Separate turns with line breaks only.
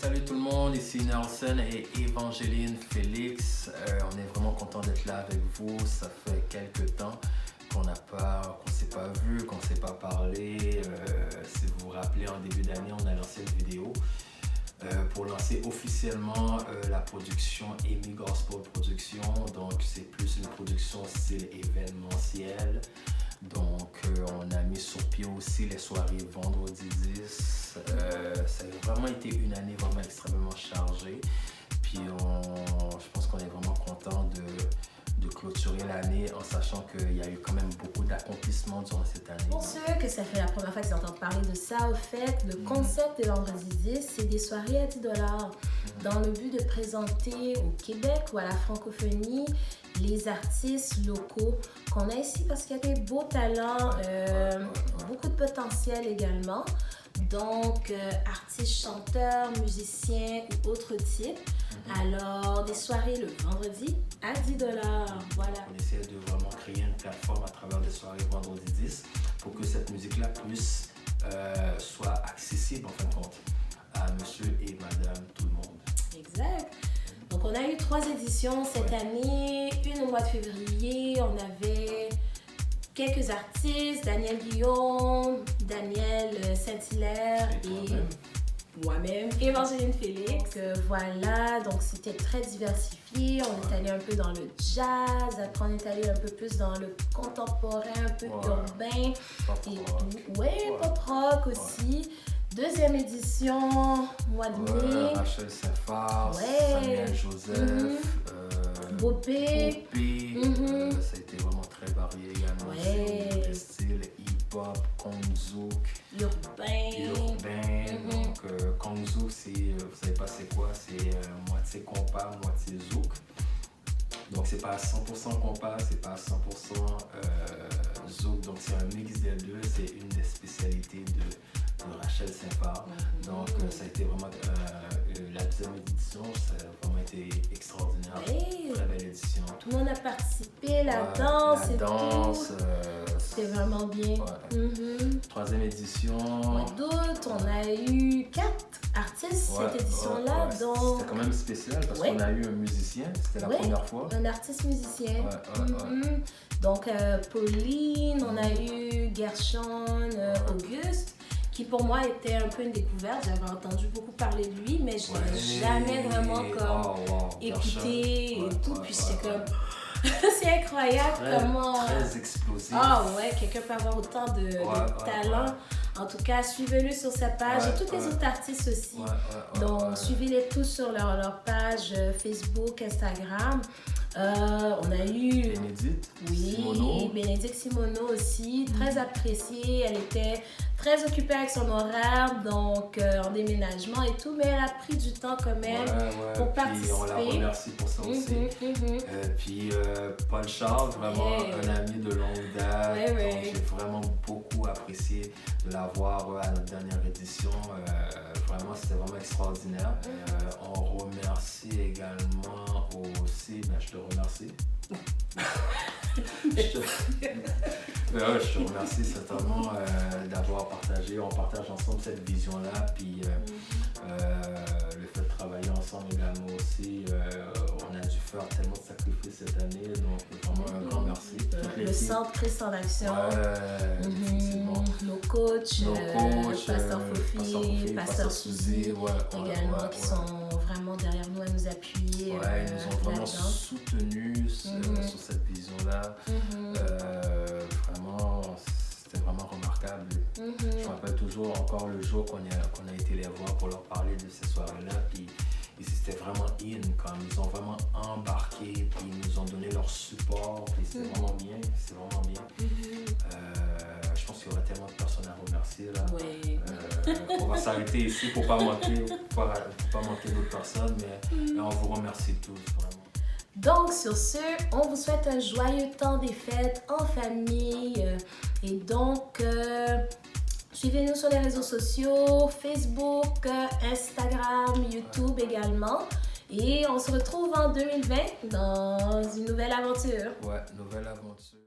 salut tout le monde, ici Nelson et Evangeline Félix. On est vraiment content d'être là avec vous. Ça fait quelques temps qu'on s'est pas vu, qu'on s'est pas parlé. Si vous vous rappelez, en début d'année, on a lancé une vidéo pour lancer officiellement la production Amy Gospel Production. Donc, c'est plus une production style événementiel. Donc, on a mis sur pied aussi les soirées vendredi 10. Ça a vraiment été une année vraiment extrêmement chargée. Puis, je pense qu'on est vraiment content de clôturer l'année en sachant qu'il y a eu quand même beaucoup d'accomplissements durant cette année.
Pour ceux que ça fait la première fois qu'ils entendent parler de ça, au fait, le concept de Vendredi 10, c'est des soirées à 10 $ dans le but de présenter au Québec ou à la francophonie les artistes locaux qu'on a ici parce qu'il y a des beaux talents, beaucoup de potentiel également. Donc, artistes, chanteurs, musiciens ou autres types. Alors, des soirées le vendredi à 10 $. Voilà.
On essaie de vraiment créer une plateforme à travers des soirées vendredi 10 pour que cette musique-là puisse soit accessible en fin de compte à monsieur et madame tout le monde.
Exact. Donc, on a eu 3 éditions cette année. Une au mois de février, on avait quelques artistes, Daniel Guillaume, Daniel Saint-Hilaire et moi-même, Evangeline Félix. Voilà, donc c'était très diversifié. On est allé un peu dans le jazz, après on est allé un peu plus dans le contemporain, un peu urbain. Pop rock aussi. Deuxième édition, mois de mai.
Rachel Saint-Phar, Samuel Joseph,
Bopé.
Ça a été vraiment très varié également. Le style hip-hop, Kongzouk, urbain. Donc, Kongzouk, vous savez pas c'est quoi? C'est moitié compas, moitié zouk. Donc, c'est pas à 100% compas, c'est pas à 100% zouk. Donc, c'est un mix des deux. C'est une des spécialités de Rachel Saint-Phar. Donc, ça a été vraiment la deuxième édition, ça a vraiment été extraordinaire. Très belle édition.
Tout le monde a participé, la danse et tout. C'était vraiment bien.
Troisième édition.
Au mois d'août, on a eu 4 artistes cette édition-là. Donc...
C'était quand même spécial parce qu'on a eu un musicien, c'était la première fois.
Un artiste musicien. Donc, Pauline, on a eu Gershon, Auguste, qui pour moi était un peu une découverte. J'avais entendu beaucoup parler de lui, mais je l'ai jamais vraiment écouté et tout. Puis c'était comme... c'est incroyable comment...
Très explosif.
Quelqu'un peut avoir autant de talent. En tout cas, suivez-le sur sa page et tous les autres artistes aussi. Donc, suivez-les tous sur leur page Facebook, Instagram. On a eu Bénédicte Simoneau aussi, très appréciée. Elle était très occupée avec son horaire, donc en déménagement et tout, mais elle a pris du temps quand même pour participer.
On la remercie pour ça aussi. Puis Paul Charles, vraiment un ami de longue date. Donc j'ai vraiment beaucoup apprécié de l'avoir à notre dernière édition. Vraiment, c'était vraiment extraordinaire. On remercie également aussi, je te remercie. Je te remercie certainement d'avoir partagé, on partage ensemble cette vision-là, puis le fait de travailler ensemble également aussi, on a dû faire tellement de sacrifices cette année, donc vraiment un grand merci.
Le Centre Christ en Action, nos coachs, Pasteur Fofi, Pasteur Suzy, également qui sont vraiment derrière nous à nous appuyer.
Ils nous ont vraiment soutenus sur cette vision-là. Vraiment, c'était vraiment remarquable. Je me rappelle toujours encore le jour qu'on a été les voir pour leur parler de ces soirées-là. Puis c'était vraiment comme ils ont vraiment embarqué, puis ils nous ont donné leur support. Puis c'était vraiment bien. Je pense qu'il y aura tellement de personnes à remercier là. On va s'arrêter ici pour pas manquer d'autres personnes, mais on vous remercie tous vraiment.
Donc sur ce, on vous souhaite un joyeux temps des fêtes en famille. Et donc, suivez-nous sur les réseaux sociaux, Facebook, Instagram, YouTube également. Et on se retrouve en 2020 dans une nouvelle aventure.
Nouvelle aventure.